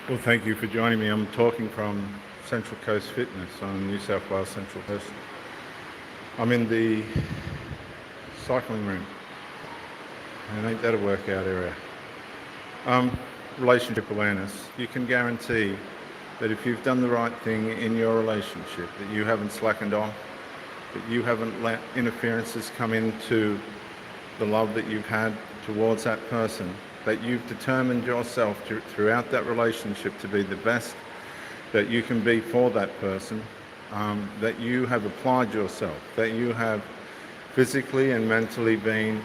Well, thank you for joining me. I'm talking from Central Coast Fitness on New South Wales Central Coast. I'm in the cycling room, and ain't that a workout area? Relationship awareness. You can guarantee that if you've done the right thing in your relationship, that you haven't slackened off, that you haven't let interferences come into the love that you've had towards that person, that you've determined yourself throughout that relationship to be the best that you can be for that person, that you have applied yourself, that you have physically and mentally been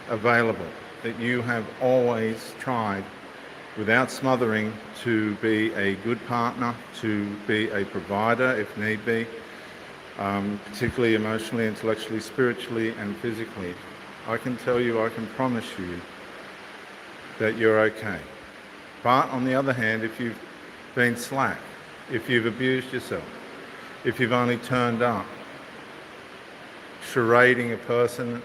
available, that you have always tried without smothering to be a good partner, to be a provider if need be, particularly emotionally, intellectually, spiritually and physically. I can tell you, I can promise you that you're okay. But on the other hand, if you've been slack, if you've abused yourself, if you've only turned up, charading a person,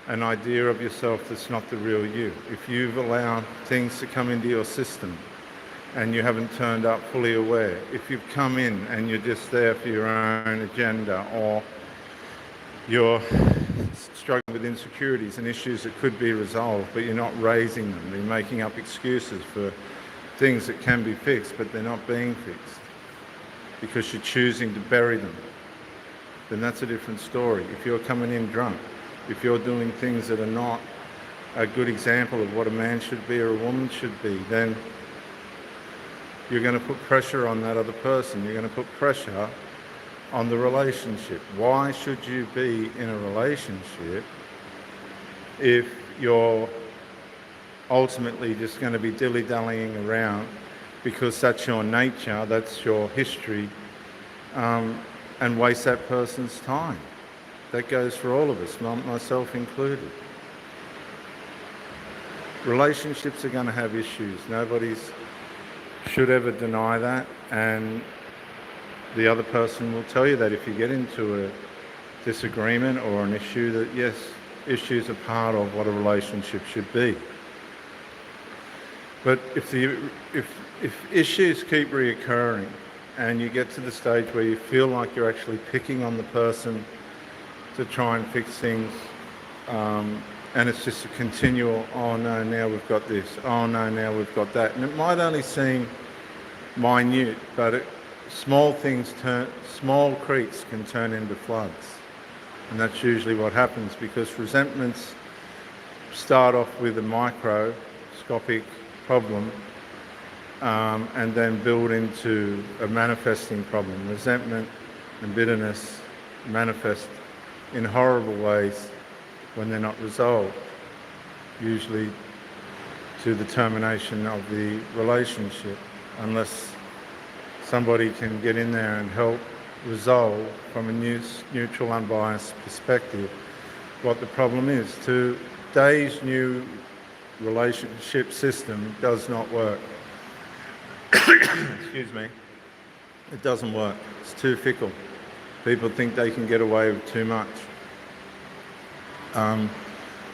an idea of yourself that's not the real you, if you've allowed things to come into your system and you haven't turned up fully aware, if you've come in and you're just there for your own agenda, or you're struggling with insecurities and issues that could be resolved, but you're not raising them, you're making up excuses for things that can be fixed, but they're not being fixed because you're choosing to bury them, then that's a different story. If you're coming in drunk, if you're doing things that are not a good example of what a man should be or a woman should be, then you're going to put pressure on that other person. You're going to put pressure on the relationship. Why should you be in a relationship if you're ultimately just going to be dilly-dallying around because that's your nature, that's your history, and waste that person's time? That goes for all of us, myself included. Relationships are going to have issues. Nobody should ever deny that, and the other person will tell you that if you get into a disagreement or an issue, that yes, issues are part of what a relationship should be. But if issues keep reoccurring and you get to the stage where you feel like you're actually picking on the person to try and fix things, and it's just a continual, oh no, now we've got this, oh no, now we've got that. And it might only seem minute, but small creeks can turn into floods. And that's usually what happens, because resentments start off with a microscopic problem and then build into a manifesting problem. Resentment and bitterness manifest in horrible ways when they're not resolved, usually to the termination of the relationship, unless somebody can get in there and help resolve from a neutral, unbiased perspective what the problem is. Today's new relationship system does not work. Excuse me. It doesn't work. It's too fickle. People think they can get away with too much.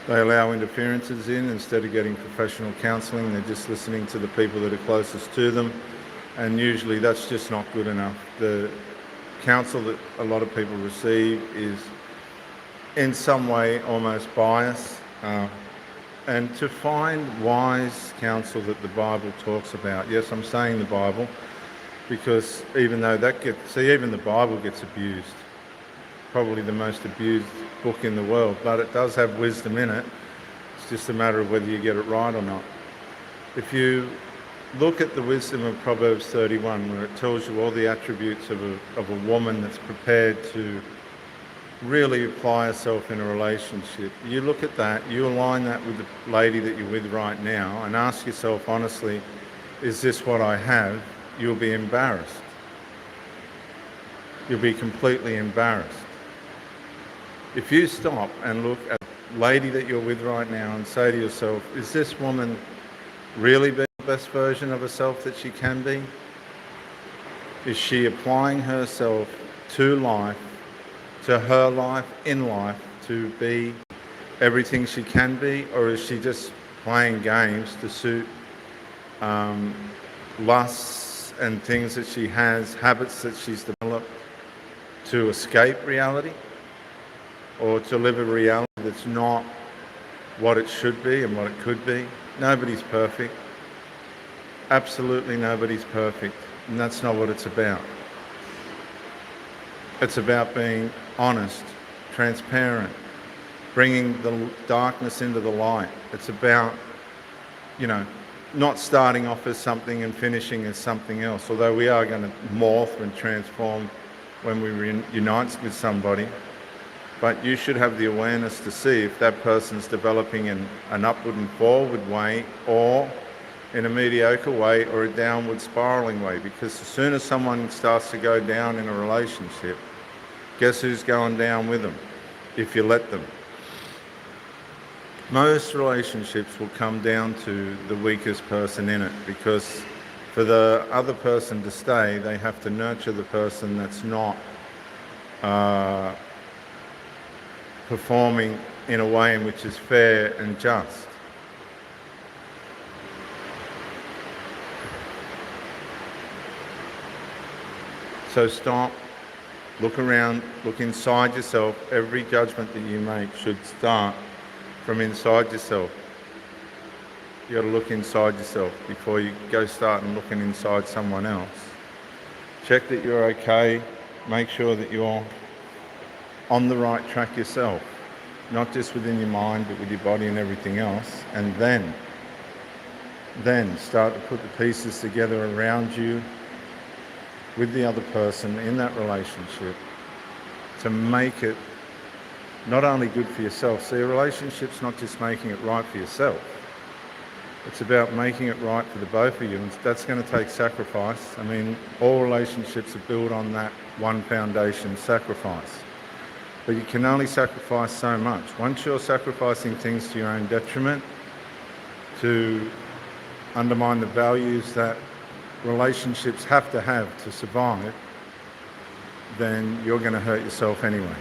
They allow interferences in instead of getting professional counselling. They're just listening to the people that are closest to them, and usually that's just not good enough. The counsel that a lot of people receive is in some way almost biased, and to find wise counsel that the Bible talks about. Yes, I'm saying the Bible because even the Bible gets abused. Probably the most abused book in the world, but it does have wisdom in it. It's just a matter of whether you get it right or not. If you look at the wisdom of Proverbs 31, where it tells you all the attributes of a woman that's prepared to really apply herself in a relationship, you look at that, you align that with the lady that you're with right now, and ask yourself honestly, is this what I have? You'll be embarrassed. You'll be completely embarrassed. If you stop and look at the lady that you're with right now and say to yourself, is this woman really being the best version of herself that she can be? Is she applying herself to life, to her life, in life, to be everything she can be? Or is she just playing games to suit lusts and things that she has, habits that she's developed to escape reality or to live a reality that's not what it should be and what it could be. Nobody's perfect. Absolutely nobody's perfect. And that's not what it's about. It's about being honest, transparent, bringing the darkness into the light. It's about, not starting off as something and finishing as something else, although we are going to morph and transform when we unite with somebody. But you should have the awareness to see if that person's developing in an upward and forward way, or in a mediocre way, or a downward spiraling way. Because as soon as someone starts to go down in a relationship, guess who's going down with them, if you let them? Most relationships will come down to the weakest person in it, because for the other person to stay, they have to nurture the person that's not performing in a way in which is fair and just. So stop, look around, look inside yourself. Every judgment that you make should start from inside yourself. You got to look inside yourself before you go starting looking inside someone else. Check that you're okay. Make sure that you're on the right track yourself, not just within your mind, but with your body and everything else. And then start to put the pieces together around you with the other person in that relationship to make it not only good for yourself. See, a relationship's not just making it right for yourself. It's about making it right for the both of you, and that's going to take sacrifice. I mean, all relationships are built on that one foundation, sacrifice. But you can only sacrifice so much. Once you're sacrificing things to your own detriment, to undermine the values that relationships have to survive, then you're going to hurt yourself anyway.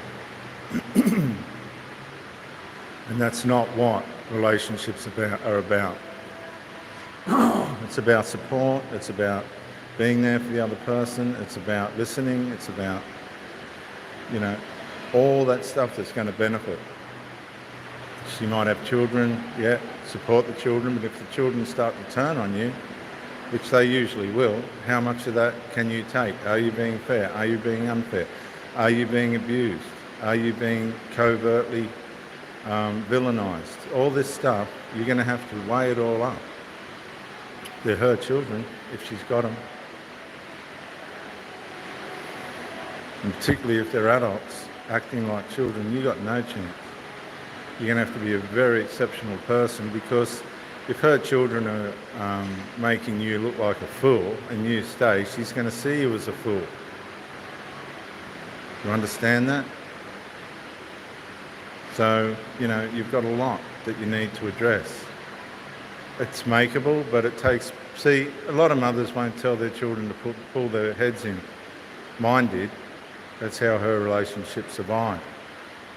And that's not what relationships are about. It's about support, it's about being there for the other person, it's about listening, it's about, all that stuff that's going to benefit. She might have children, support the children, but if the children start to turn on you, which they usually will, how much of that can you take? Are you being fair? Are you being unfair? Are you being abused? Are you being covertly villainized? All this stuff, you're going to have to weigh it all up. They're her children, if she's got them. And particularly if they're adults acting like children, you've got no chance. You're going to have to be a very exceptional person, because if her children are making you look like a fool and you stay, she's going to see you as a fool. You understand that? So, you've got a lot that you need to address. It's makeable, but it takes... See, a lot of mothers won't tell their children to pull their heads in. Mine did. That's how her relationship survived.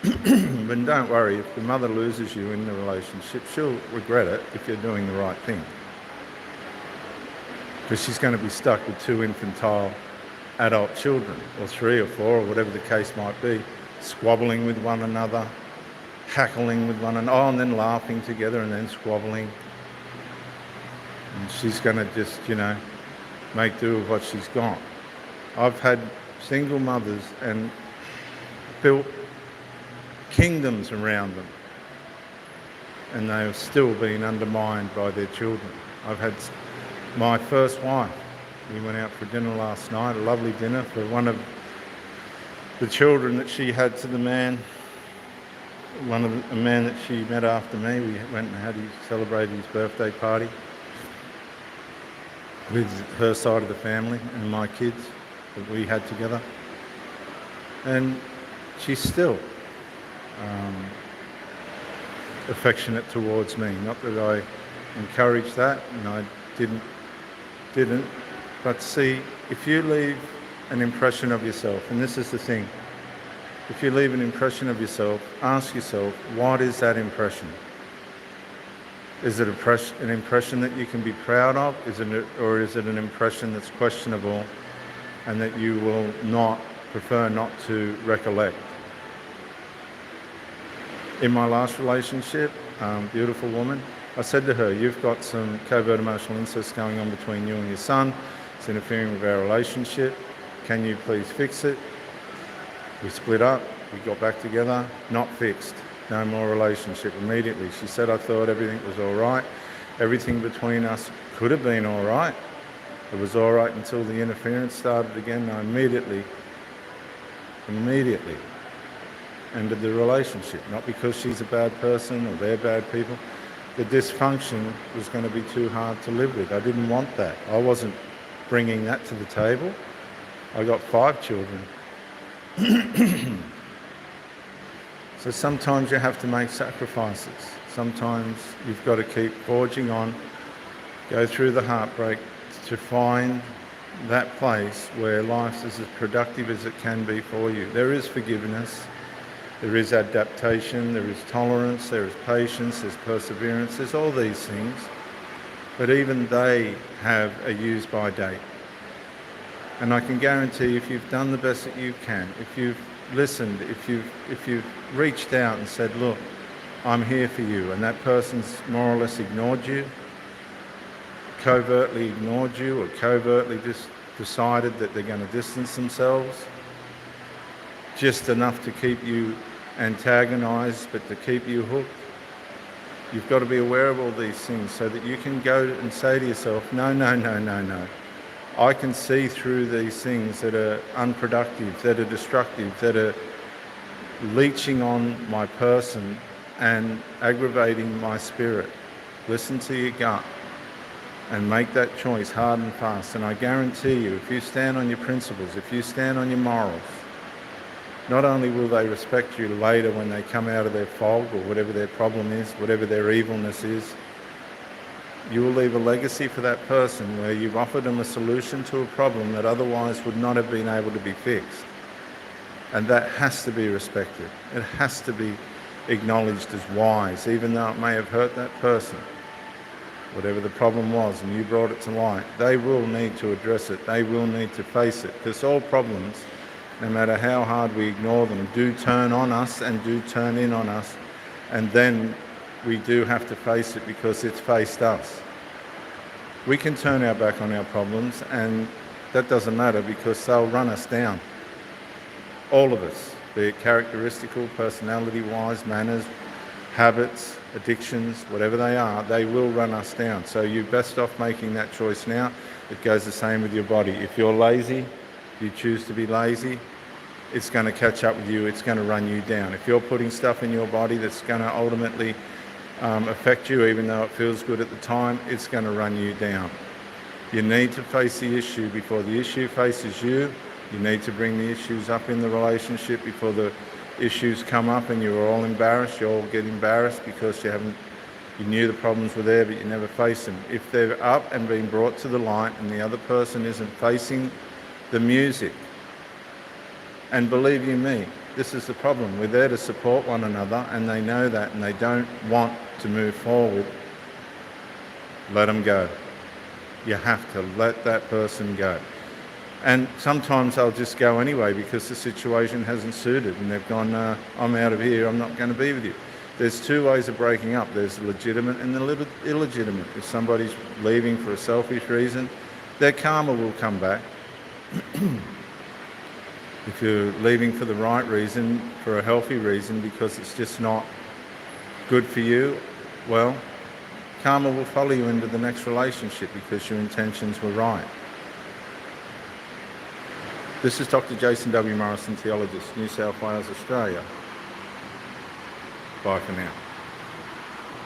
But don't worry, if the mother loses you in the relationship, she'll regret it if you're doing the right thing. Because she's going to be stuck with two infantile adult children, or 3 or 4, or whatever the case might be, squabbling with one another, cackling with one another, and then laughing together and then squabbling. And she's going to just, make do with what she's got. I've had single mothers and built kingdoms around them, and they have still been undermined by their children. I've had my first wife. We went out for dinner last night, a lovely dinner, for one of the children that she had to the man, a man that she met after me. We went and celebrated his birthday party with her side of the family and my kids that we had together. And she's still affectionate towards me. Not that I encourage that, and I didn't. But see, if you leave an impression of yourself, and this is the thing, if you leave an impression of yourself, ask yourself, what is that impression? Is it an impression that you can be proud of? Or is it an impression that's questionable and that you will prefer not to recollect? In my last relationship, beautiful woman, I said to her, you've got some covert emotional incest going on between you and your son. It's interfering with our relationship. Can you please fix it? We split up. We got back together. Not fixed. No more relationship immediately. She said, I thought everything was all right. Everything between us could have been all right. It was all right until the interference started again. I immediately ended the relationship. Not because she's a bad person or they're bad people. The dysfunction was going to be too hard to live with. I didn't want that. I wasn't bringing that to the table. I got 5 children. So sometimes you have to make sacrifices. Sometimes you've got to keep forging on, go through the heartbreak to find that place where life is as productive as it can be for you. There is forgiveness, there is adaptation, there is tolerance, there is patience, there's perseverance, there's all these things. But even they have a use-by date. And I can guarantee if you've done the best that you can, if you've listened, if you've reached out and said, look, I'm here for you, and that person's more or less ignored you, covertly ignored you, or covertly just decided that they're going to distance themselves, just enough to keep you antagonized, but to keep you hooked, you've got to be aware of all these things so that you can go and say to yourself, no. I can see through these things that are unproductive, that are destructive, that are leeching on my person and aggravating my spirit. Listen to your gut and make that choice hard and fast. And I guarantee you, if you stand on your principles, if you stand on your morals, not only will they respect you later when they come out of their fog or whatever their problem is, whatever their evilness is, you will leave a legacy for that person where you've offered them a solution to a problem that otherwise would not have been able to be fixed. And that has to be respected. It has to be acknowledged as wise, even though it may have hurt that person. Whatever the problem was, and you brought it to light, they will need to address it. They will need to face it. Because all problems, no matter how hard we ignore them, do turn on us and do turn in on us. And then we do have to face it because it's faced us. We can turn our back on our problems, and that doesn't matter because they'll run us down. All of us, be it characteristical, personality-wise, manners, habits, addictions, whatever they are, they will run us down. So you're best off making that choice now. It goes the same with your body. If you're lazy, if you choose to be lazy, it's going to catch up with you. It's going to run you down. If you're putting stuff in your body that's going to ultimately affect you, even though it feels good at the time, it's going to run you down. You need to face the issue before the issue faces you. You need to bring the issues up in the relationship before the issues come up and you're all embarrassed. You all get embarrassed because you knew the problems were there, but you never faced them. If they're up and being brought to the light and the other person isn't facing the music, and believe you me, this is the problem. We're there to support one another, and they know that, and they don't want to move forward. Let them go. You have to let that person go. And sometimes they'll just go anyway because the situation hasn't suited, and they've gone, I'm out of here, I'm not going to be with you. There's 2 ways of breaking up. There's legitimate and the illegitimate. If somebody's leaving for a selfish reason, their karma will come back. If you're leaving for the right reason, for a healthy reason, because it's just not good for you, well, karma will follow you into the next relationship because your intentions were right. This is Dr. Jason W. Morrison, theologist, New South Wales, Australia. Bye for now.